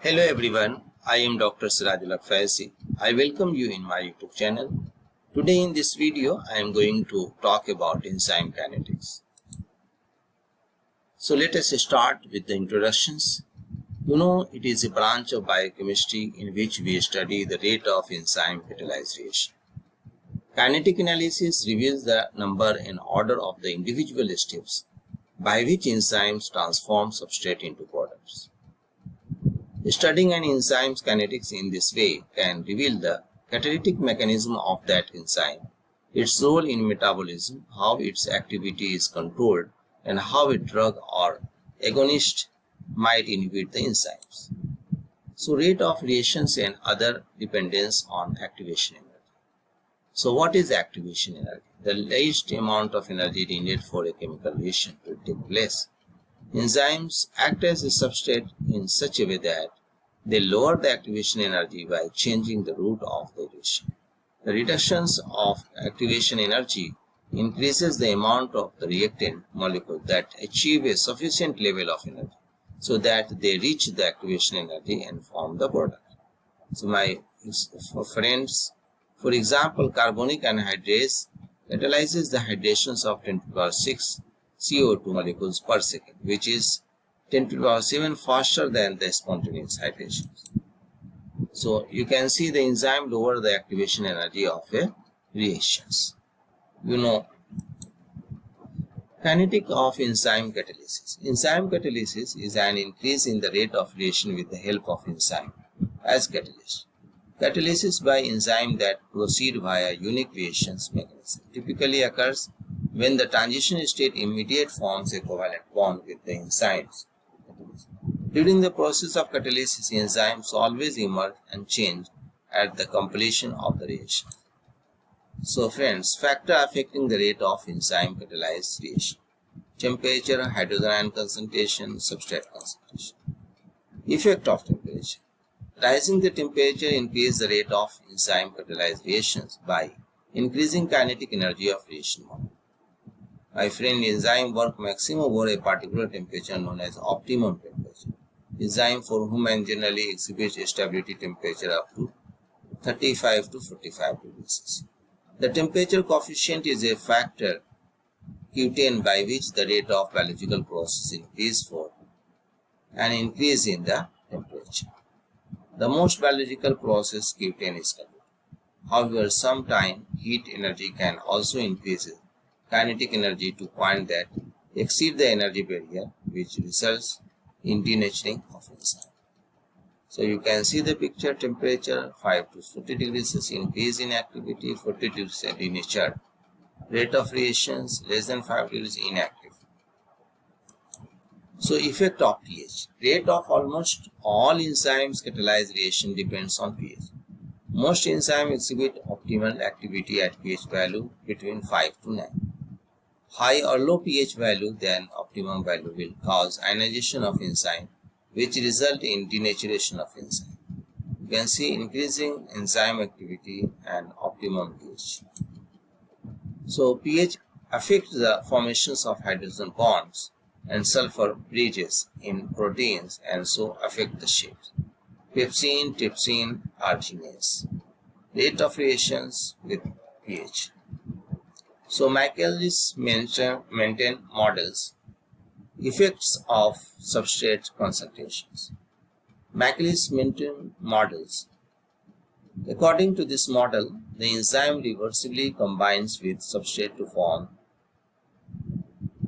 Hello everyone, I am Dr. Sirajul Faisi. I welcome you in my YouTube channel. Today in this video, I am going to talk about enzyme kinetics. So let us start with the introductions. You know, it is a branch of biochemistry in which we study the rate of enzyme catalyzed reaction. Kinetic analysis reveals the number and order of the individual steps by which enzymes transform substrate into products. Studying an enzyme's kinetics in this way can reveal the catalytic mechanism of that enzyme, its role in metabolism, how its activity is controlled, and how a drug or agonist might inhibit the enzymes. So, rate of reactions and other dependence on activation energy. So, what is activation energy? The least amount of energy needed for a chemical reaction to take place. Enzymes act as a substrate in such a way that they lower the activation energy by changing the route of the reaction. The reductions of activation energy increases the amount of the reactant molecule that achieve a sufficient level of energy so that they reach the activation energy and form the product. So my friends, for example, carbonic anhydrase catalyzes the hydrations of 10 to the power 6 CO2 molecules per second, which is 10 to the power 7 faster than the spontaneous hydrations. So you can see the enzyme lower the activation energy of a reactions. You know, kinetic of enzyme catalysis. Enzyme catalysis is an increase in the rate of reaction with the help of enzyme as catalyst. Catalysis by enzyme that proceed via unique reactions mechanism typically occurs when the transition state immediate forms a covalent bond with the enzymes. During the process of catalysis, enzymes always emerge and change at the completion of the reaction. So friends, factor affecting the rate of enzyme catalyzed reaction: temperature, hydrogen ion concentration, substrate concentration. Effect of temperature. Rising the temperature increases the rate of enzyme catalyzed reactions by increasing kinetic energy of reaction molecule. My friend, enzyme work maximum over a particular temperature known as optimum temperature. Enzyme for human generally exhibits a stability temperature up to 35 to 45 degrees Celsius. The temperature coefficient is a factor Q10 by which the rate of biological process increases for an increase in the temperature. The most biological process Q10 is calculated. However, sometimes heat energy can also increase kinetic energy to point that exceed the energy barrier, which results in denaturing of enzyme. So you can see the picture: temperature 5 to 40 degrees Celsius, increase in activity 40 degrees denatured, rate of reactions less than 5 degrees inactive. So effect of pH. Rate of almost all enzymes catalyzed reaction depends on pH. Most enzymes exhibit optimal activity at pH value between 5 to 9. High or low pH value than optimum value will cause ionization of enzyme, which result in denaturation of enzyme. You can see increasing enzyme activity and optimum pH. So pH affects the formations of hydrogen bonds and sulfur bridges in proteins and so affect the shapes. Pepsine, trypsin, arginase. Rate of reactions with pH. So MICHAELIS-MENTEN models effects of substrate concentrations. MICHAELIS-MENTEN models. According to this model, the enzyme reversibly combines with substrate to form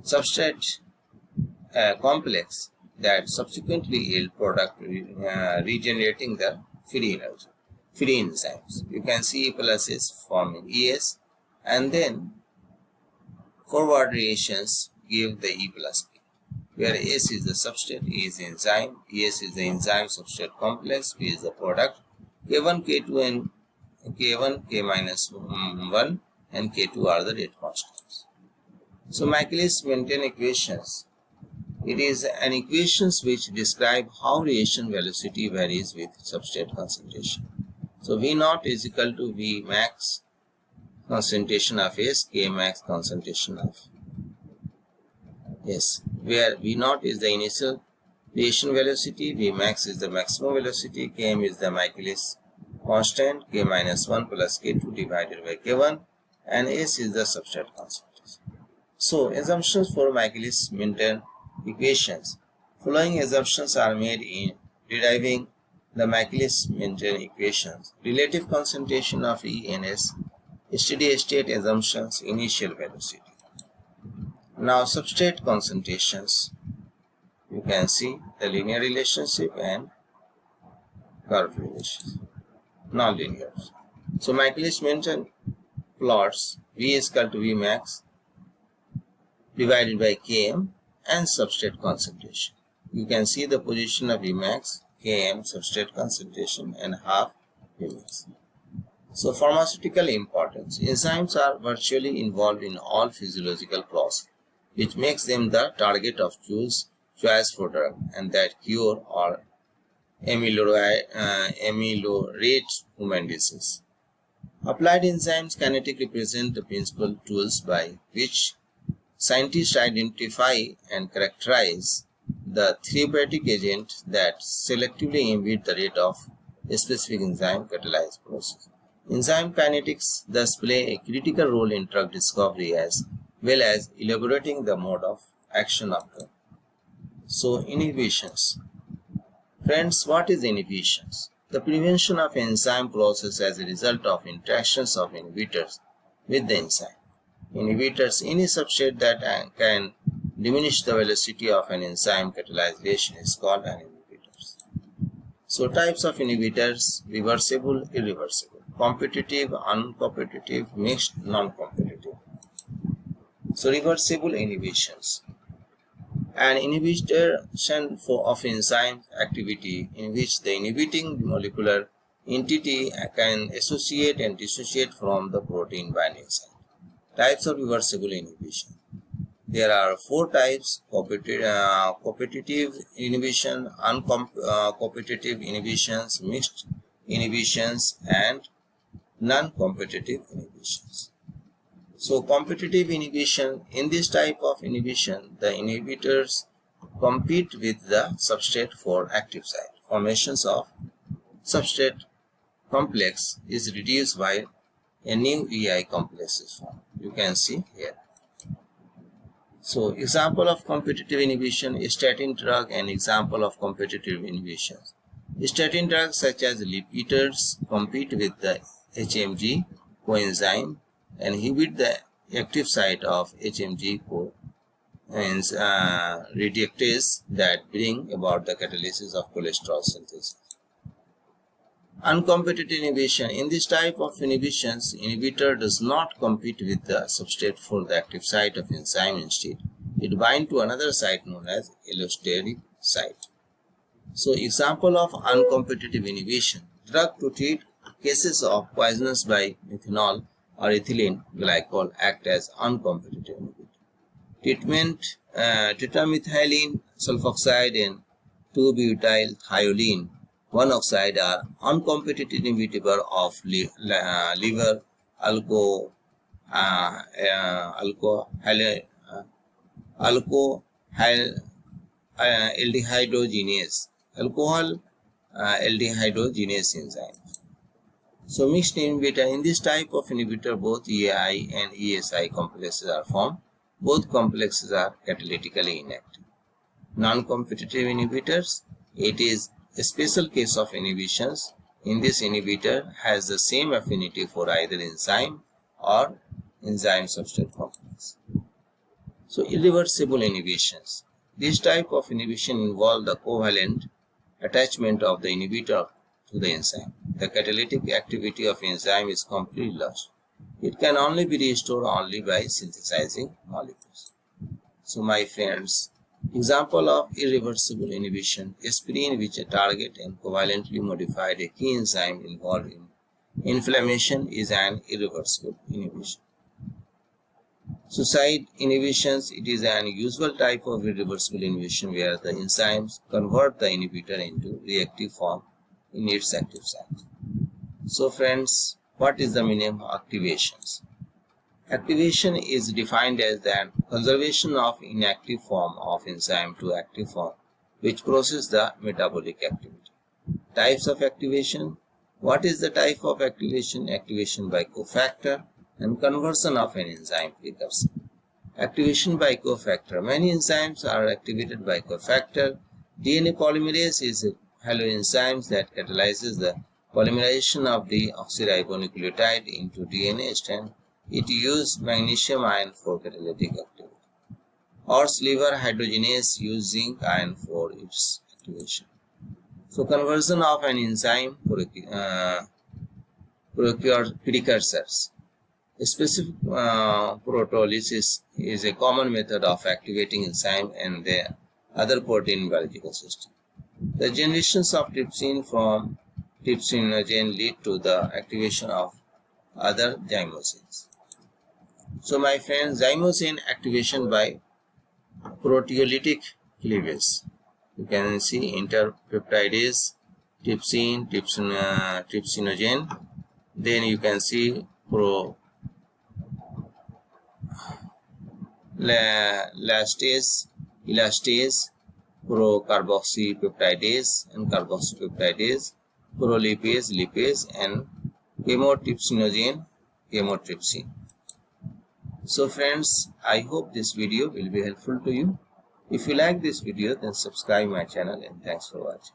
substrate complex that subsequently yield product regenerating the free enzymes. You can see plus is forming ES, and then forward reactions give the E plus P, where S is the substrate, E is the enzyme, ES is the enzyme substrate complex, P is the product. K1, K2 and K1, K minus 1 and K2 are the rate constants. So MICHAELIS-MENTEN equations. It is an equations which describe how reaction velocity varies with substrate concentration. So V naught is equal to V max concentration of S, K max concentration of S, where V naught is the initial reaction velocity, Vmax is the maximum velocity, Km is the Michaelis constant, K minus 1 plus K2 divided by K1, and S is the substrate concentration. So, assumptions for Michaelis-Menten equations. Following assumptions are made in deriving the Michaelis-Menten equations. Relative concentration of E and S, steady state assumptions, initial velocity. Now, substrate concentrations. You can see the linear relationship and curve relationship, non-linear. So, Michaelis-Menten plots V is equal to Vmax divided by Km and substrate concentration. You can see the position of Vmax, Km, substrate concentration, and half Vmax. So, pharmaceutical importance. Enzymes are virtually involved in all physiological processes, which makes them the target of choice for drug, and that cure or ameliorate human disease. Applied enzymes kinetic represent the principal tools by which scientists identify and characterize the therapeutic agent that selectively inhibit the rate of a specific enzyme catalyzed process. Enzyme kinetics thus play a critical role in drug discovery as well as elaborating the mode of action of drug. So, inhibitions. Friends, what is inhibitions? The prevention of enzyme process as a result of interactions of inhibitors with the enzyme. Inhibitors, any substrate that can diminish the velocity of an enzyme catalyzed reaction is called an inhibitors. So, types of inhibitors: reversible, irreversible, competitive, uncompetitive, mixed, non-competitive. So, reversible inhibitions. An inhibition of enzyme activity in which the inhibiting molecular entity can associate and dissociate from the protein binding site. Types of reversible inhibition. There are 4 types: competitive inhibition, uncompetitive inhibitions, mixed inhibitions, and non-competitive inhibitions. So, competitive inhibition. In this type of inhibition, the inhibitors compete with the substrate for active site. Formations of substrate complex is reduced by a new EI complex is formed. You can see here. So, example of competitive inhibition is statin drug, and example of competitive inhibition. Statin drugs such as lipids compete with the HMG coenzyme and inhibit the active site of HMG reductase that bring about the catalysis of cholesterol synthesis. Uncompetitive inhibition. In this type of inhibitions, inhibitor does not compete with the substrate for the active site of enzyme. Instead, it binds to another site known as allosteric site. So, example of uncompetitive inhibition: drug to treat cases of poisonous by methanol or ethylene glycol act as uncompetitive inhibitor. Treatment: tetramethylene sulfoxide and 2-butyl thiolene 1-oxide are uncompetitive inhibitor of liver alcohol-aldehydrogenase enzyme. So, mixed inhibitor. In this type of inhibitor, both EI and ESI complexes are formed. Both complexes are catalytically inactive. Non-competitive inhibitors. It is a special case of inhibitions. In this, inhibitor has the same affinity for either enzyme or enzyme substrate complex. So, irreversible inhibitions. This type of inhibition involves the covalent attachment of the inhibitor to the enzyme. The catalytic activity of enzyme is completely lost. It can only be restored only by synthesizing molecules. So, my friends, example of irreversible inhibition: aspirin, which target and covalently modified a key enzyme involved in inflammation, is an irreversible inhibition. Suicide inhibitions. It is an usual type of irreversible inhibition where the enzymes convert the inhibitor into reactive form in its active site. So, friends, what is the meaning of activations? Activation is defined as the conservation of inactive form of enzyme to active form which process the metabolic activity. Types of activation. What is the type of activation? Activation by cofactor and conversion of an enzyme precursor. Activation by cofactor. Many enzymes are activated by cofactor. DNA polymerase is a haloenzyme that catalyzes the polymerization of the oxyribonucleotide into DNA strand. It uses magnesium ion for catalytic activity. Horse liver hydrogenase uses zinc ion for its activation. So conversion of an enzyme precursors. Specific proteolysis is a common method of activating enzyme and the other protein in biological system. The generations of trypsin from trypsinogen lead to the activation of other zymosines. So my friends, zymosine activation by proteolytic cleavage. You can see interpeptidase, trypsin, trypsinogen. Then you can see elastase, procarboxypeptidase and carboxypeptidase, prolipase, lipase, and chemotrypsinogen, chymotrypsin. So friends, I hope this video will be helpful to you. If you like this video, then subscribe my channel, and thanks for watching.